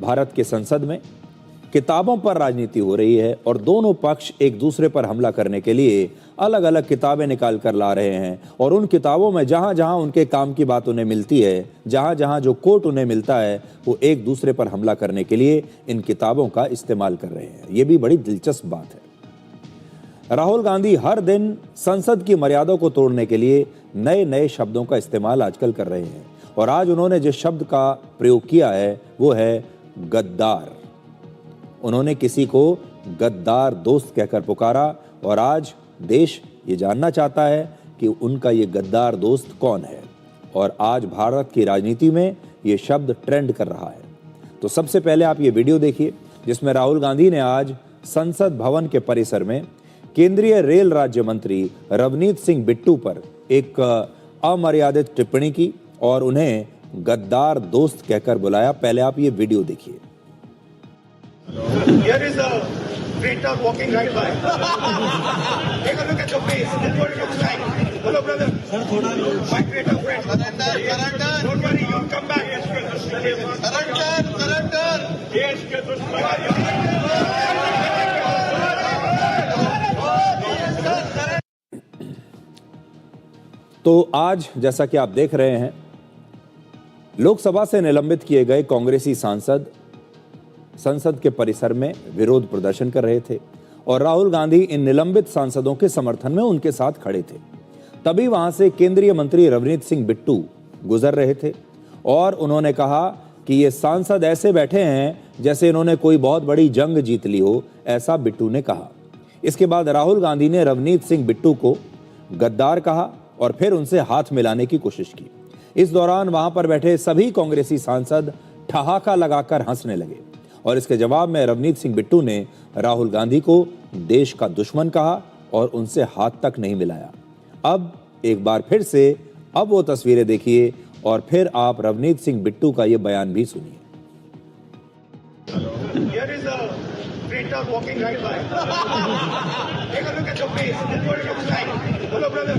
भारत के संसद में किताबों पर राजनीति हो रही है और दोनों पक्ष एक दूसरे पर हमला करने के लिए अलग अलग किताबें निकाल कर ला रहे हैं और उन किताबों में जहां जहां उनके काम की बात उन्हें मिलती है, जहां जहां जो कोट उन्हें मिलता है, वो एक दूसरे पर हमला करने के लिए इन किताबों का इस्तेमाल कर रहे हैं। ये भी बड़ी दिलचस्प बात है। राहुल गांधी हर दिन संसद की मर्यादा को तोड़ने के लिए नए नए शब्दों का इस्तेमाल आजकल कर रहे हैं और आज उन्होंने जिस शब्द का प्रयोग किया है वो है गद्दार। उन्होंने किसी को गद्दार दोस्त कहकर पुकारा और आज देश ये जानना चाहता है कि उनका ये गद्दार दोस्त कौन है और आज भारत की राजनीति में ये शब्द ट्रेंड कर रहा है। तो सबसे पहले आप ये वीडियो देखिए जिसमें राहुल गांधी ने आज संसद भवन के परिसर में केंद्रीय रेल राज्य मंत्री रवनीत सिंह बिट्टू पर एक अमर्यादित टिप्पणी की और उन्हें गद्दार दोस्त कहकर बुलाया। पहले आप ये वीडियो देखिए। Here is a printer walking right by. Take a look at your face. That's what it looks like. Hello, brother. My printer friend. Surrender. Don't worry, you'll come back. Surrender. Yes, तो आज जैसा कि आप देख रहे हैं, लोकसभा से निलंबित किए गए कांग्रेसी सांसद संसद के परिसर में विरोध प्रदर्शन कर रहे थे और राहुल गांधी इन निलंबित सांसदों के समर्थन में उनके साथ खड़े थे। तभी वहां से केंद्रीय मंत्री रवनीत सिंह बिट्टू गुजर रहे थे और उन्होंने कहा कि ये सांसद ऐसे बैठे हैं जैसे इन्होंने कोई बहुत बड़ी जंग जीत ली हो, ऐसा बिट्टू ने कहा। इसके बाद राहुल गांधी ने रवनीत सिंह बिट्टू को गद्दार कहा और फिर उनसे हाथ मिलाने की कोशिश की। इस दौरान वहां पर बैठे सभी कांग्रेसी सांसद ठहाका लगाकर हंसने लगे और इसके जवाब में रवनीत सिंह बिट्टू ने राहुल गांधी को देश का दुश्मन कहा और उनसे हाथ तक नहीं मिलाया। अब एक बार फिर से अब वो तस्वीरें देखिए और फिर आप रवनीत सिंह बिट्टू का ये बयान भी सुनिए। Here is a printer walking right by. Take a look at your face. That's what it looks like. Hello, brother.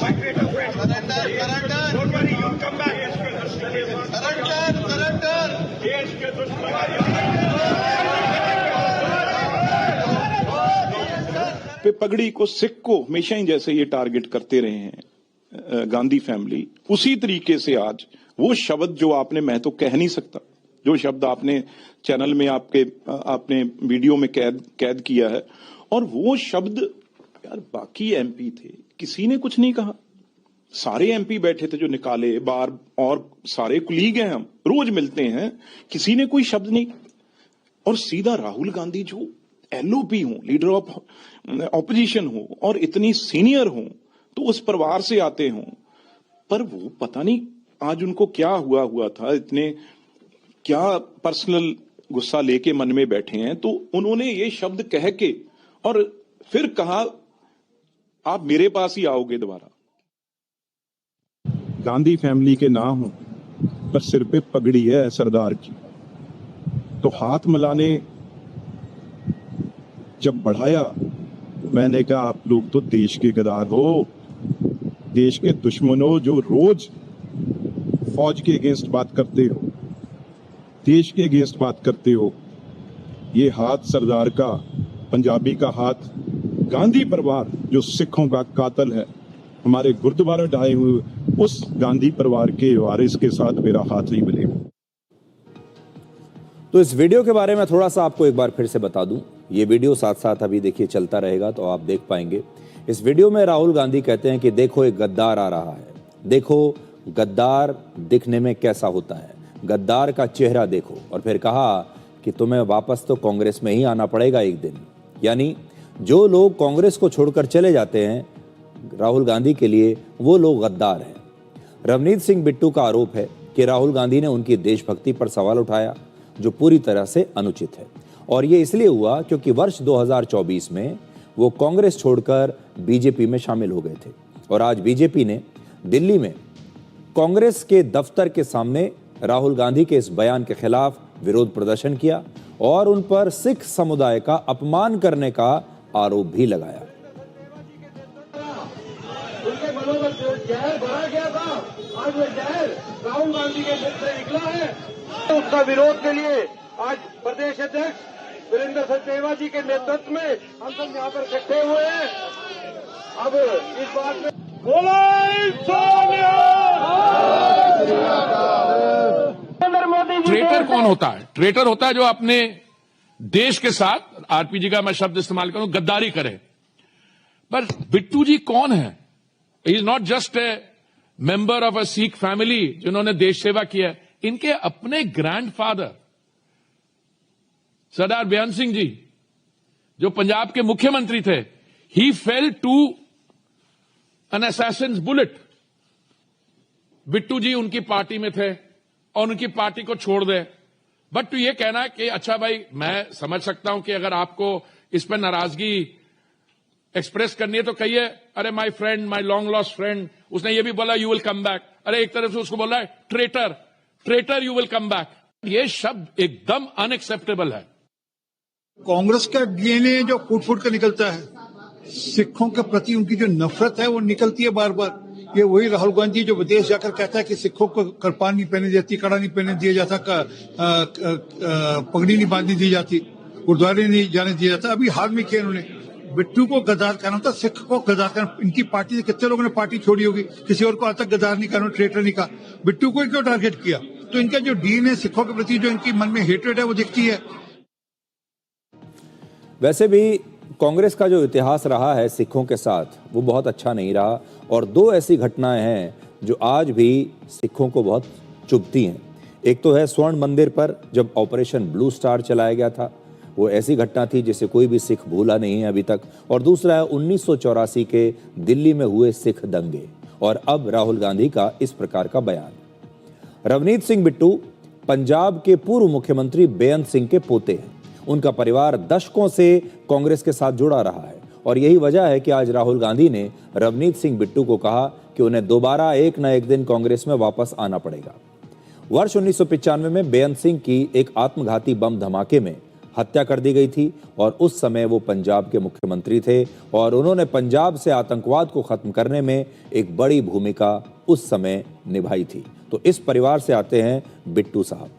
My printer friend. Surrender. Don't worry, you'll come back. Surrender. Yes, पे पगड़ी को, सिख को हमेशा ही जैसे ये target करते रहे हैं गांधी फैमिली, उसी तरीके से आज वो शब्द जो आपने, मैं तो कह नहीं सकता, जो शब्द आपने चैनल में आपने वीडियो में कैद किया है, और वो शब्द यार बाकी एमपी थे, किसी ने कुछ नहीं कहा। सारे एमपी बैठे थे जो निकाले बार, और सारे कुलीग हैं, हम रोज मिलते हैं, किसी ने कोई शब्द नहीं। और सीधा राहुल गांधी जो एलओपी हो, लीडर ऑफ ऑपोजिशन हो और इतनी सीनियर हो, तो उस परिवार से आते हो, पर वो पता नहीं आज उनको क्या हुआ था, इतने क्या पर्सनल गुस्सा लेके मन में बैठे हैं। तो उन्होंने ये शब्द कह के और फिर कहा आप मेरे पास ही आओगे दोबारा। गांधी फैमिली के ना हो पर सिर पे पगड़ी है सरदार की, तो हाथ मिलाने जब बढ़ाया, मैंने कहा आप लोग तो देश के गद्दार हो, देश के दुश्मनों, जो रोज फौज के अगेंस्ट बात करते हो, देश के अगेंस्ट बात करते हो। ये हाथ सरदार का, पंजाबी का हाथ, गांधी परिवार जो सिखों का कातिल है, हमारे गुरुद्वारा ढाए हुए उस गांधी परिवार के वारिस के साथ मेरा हाथ नहीं मिलेगा। तो इस वीडियो के बारे में थोड़ा सा आपको एक बार फिर से बता दूं, ये वीडियो साथ साथ अभी देखिए चलता रहेगा तो आप देख पाएंगे। इस वीडियो में राहुल गांधी कहते हैं कि देखो एक गद्दार आ रहा है, देखो गद्दार दिखने में कैसा होता है, गद्दार का चेहरा देखो, और फिर कहा कि तुम्हें वापस तो कांग्रेस में ही आना पड़ेगा एक दिन। यानी जो लोग कांग्रेस को छोड़कर चले जाते हैं, राहुल गांधी के लिए वो लोग गद्दार हैं। रवनीत सिंह बिट्टू का आरोप है कि राहुल गांधी ने उनकी देशभक्ति पर सवाल उठाया, जो पूरी तरह से अनुचित है, और ये इसलिए हुआ क्योंकि वर्ष 2024 में वो कांग्रेस छोड़कर बीजेपी में शामिल हो गए थे। और आज बीजेपी ने दिल्ली में कांग्रेस के दफ्तर के सामने राहुल गांधी के इस बयान के खिलाफ विरोध प्रदर्शन किया और उन पर सिख समुदाय का अपमान करने का आरोप भी लगाया। उनके मनों में जहर भरा गया था, आज वो जहर राहुल गांधी के मुख से निकला है। उसका विरोध के लिए आज प्रदेश अध्यक्ष वीरेंद्र सचदेवा जी के नेतृत्व में हम सब यहाँ पर इकट्ठे हुए हैं। अब इस बात में नरेंद्र मोदी जी ट्रेटर कौन होता है? ट्रेटर होता है जो अपने देश के साथ, आरपीजी का मैं शब्द इस्तेमाल करूं, गद्दारी करे। पर बिट्टू जी कौन है? He is not just a member of a Sikh family जिन्होंने देश सेवा किया है। इनके अपने ग्रैंडफादर सरदार बेअंत सिंह जी जो पंजाब के मुख्यमंत्री थे, he fell to an assassin's bullet. Bittu ji उनकी पार्टी में थे और उनकी पार्टी को छोड़ दे। बट तो ये कहना है कि अच्छा भाई, मैं समझ सकता हूं कि अगर आपको इस पर नाराजगी एक्सप्रेस करनी है तो कहिए, अरे my friend, my long lost friend, उसने ये भी बोला यू विल कम बैक। अरे एक तरफ से उसको बोला है traitor, traitor you will come back. ये शब्द एकदम अनएक्सेप्टेबल है। कांग्रेस का डीएनए जो फूट फूट कर निकलता है, सिखों के प्रति उनकी जो नफरत है वो निकलती है बार बार। ये वही राहुल गांधी जो विदेश जाकर कहता है कि सिखों को कृपान नहीं पहने जाती, कड़ा नहीं पहने दिया जाता, पगड़ी नहीं बांधने दी जाती, गुरुद्वारे नहीं जाने दिया जाता। अभी हाल में किया इन्होंने, बिट्टू को गद्दार कहना था, सिख को गद्दार कहना। इनकी पार्टी से कितने लोगों ने पार्टी छोड़ी होगी, किसी और को आज तक गद्दार नहीं कहना, ट्रेटर नहीं कहा, बिट्टू को क्यों टारगेट किया? तो इनका जो डीएनए सिखों के प्रति जो इनकी मन में हेट्रेड है वो दिखती है। वैसे भी कांग्रेस का जो इतिहास रहा है सिखों के साथ, वो बहुत अच्छा नहीं रहा। और दो ऐसी घटनाएं हैं जो आज भी सिखों को बहुत चुभती हैं। एक तो है स्वर्ण मंदिर पर जब ऑपरेशन ब्लू स्टार चलाया गया था, वो ऐसी घटना थी जिसे कोई भी सिख भूला नहीं है अभी तक। और दूसरा है 1984 के दिल्ली में हुए सिख दंगे। और अब राहुल गांधी का इस प्रकार का बयान। रवनीत सिंह बिट्टू पंजाब के पूर्व मुख्यमंत्री बेअंत सिंह के पोते हैं। उनका परिवार दशकों से कांग्रेस के साथ जुड़ा रहा है और यही वजह है कि आज राहुल गांधी ने रवनीत सिंह बिट्टू को कहा कि उन्हें दोबारा एक न एक दिन कांग्रेस में वापस आना पड़ेगा। वर्ष 1995 में बेअंत सिंह की एक आत्मघाती बम धमाके में हत्या कर दी गई थी और उस समय वो पंजाब के मुख्यमंत्री थे और उन्होंने पंजाब से आतंकवाद को खत्म करने में एक बड़ी भूमिका उस समय निभाई थी। तो इस परिवार से आते हैं बिट्टू साहब।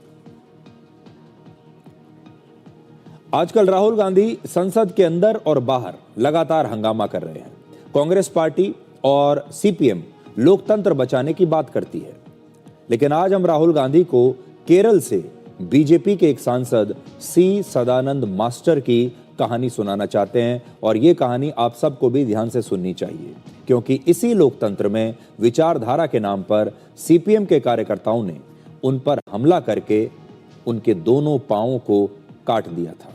आजकल राहुल गांधी संसद के अंदर और बाहर लगातार हंगामा कर रहे हैं। कांग्रेस पार्टी और सीपीएम लोकतंत्र बचाने की बात करती है, लेकिन आज हम राहुल गांधी को केरल से बीजेपी के एक सांसद सी सदानंद मास्टर की कहानी सुनाना चाहते हैं। और ये कहानी आप सबको भी ध्यान से सुननी चाहिए, क्योंकि इसी लोकतंत्र में विचारधारा के नाम पर सीपीएम के कार्यकर्ताओं ने उन पर हमला करके उनके दोनों पांवों को काट दिया था।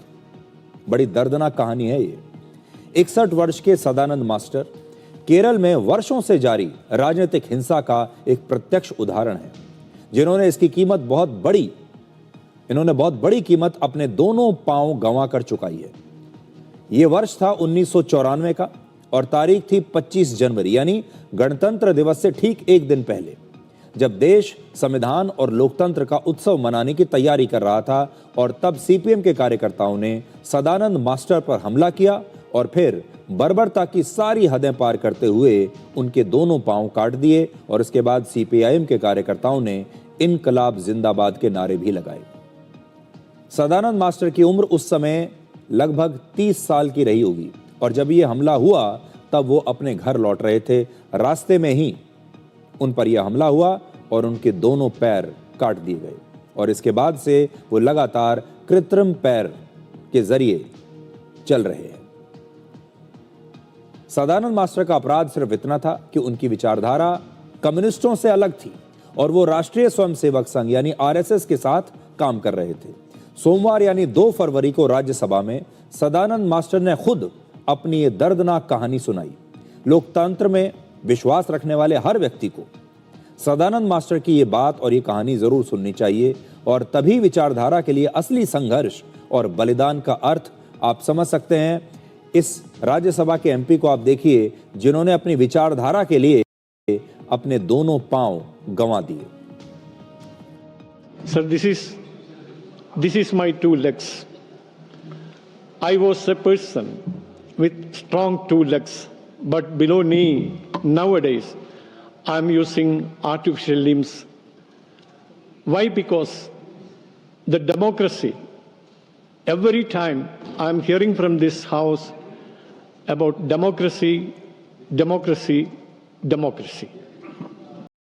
बड़ी दर्दनाक कहानी है ये। 61 वर्ष के सदानंद मास्टर केरल में वर्षों से जारी राजनीतिक हिंसा का एक प्रत्यक्ष उदाहरण है, जिन्होंने इसकी कीमत इन्होंने बहुत बड़ी कीमत अपने दोनों पांव गंवा कर चुकाई है। यह वर्ष था 1994 का और तारीख थी 25 जनवरी, यानी गणतंत्र दिवस से ठीक एक दिन पहले, जब देश संविधान और लोकतंत्र का उत्सव मनाने की तैयारी कर रहा था। और तब सीपीएम के कार्यकर्ताओं ने सदानंद मास्टर पर हमला किया और फिर बर्बरता की सारी हदें पार करते हुए उनके दोनों पांव काट दिए। और इसके बाद सीपीआईएम के कार्यकर्ताओं ने इनकलाब जिंदाबाद के नारे भी लगाए। सदानंद मास्टर की उम्र उस समय लगभग 30 साल की रही होगी और जब यह हमला हुआ तब वो अपने घर लौट रहे थे। रास्ते में ही उन पर यह हमला हुआ और उनके दोनों पैर काट दिए गए और इसके बाद से वो लगातार कृत्रिम पैर के जरिए चल रहे हैं। सदानंद मास्टर का अपराध सिर्फ इतना था कि उनकी विचारधारा कम्युनिस्टों से अलग थी और वो राष्ट्रीय स्वयंसेवक संघ यानी आरएसएस के साथ काम कर रहे थे। सोमवार यानी 2 फरवरी को राज्यसभा में सदानंद मास्टर ने खुद अपनी ये दर्दनाक कहानी सुनाई। लोकतंत्र में विश्वास रखने वाले हर व्यक्ति को सदानंद मास्टर की ये बात और ये कहानी जरूर सुननी चाहिए और तभी विचारधारा के लिए असली संघर्ष और बलिदान का अर्थ आप समझ सकते हैं। इस राज्यसभा के एमपी को आप देखिए, जिन्होंने अपनी विचारधारा के लिए अपने दोनों पांव गंवा दिए। Sir, this is my 2 legs. I was a person with strong 2 legs, but below knee, nowadays, I'm using artificial limbs. Why? Because the democracy. Every time I'm hearing from this house about democracy, democracy, democracy.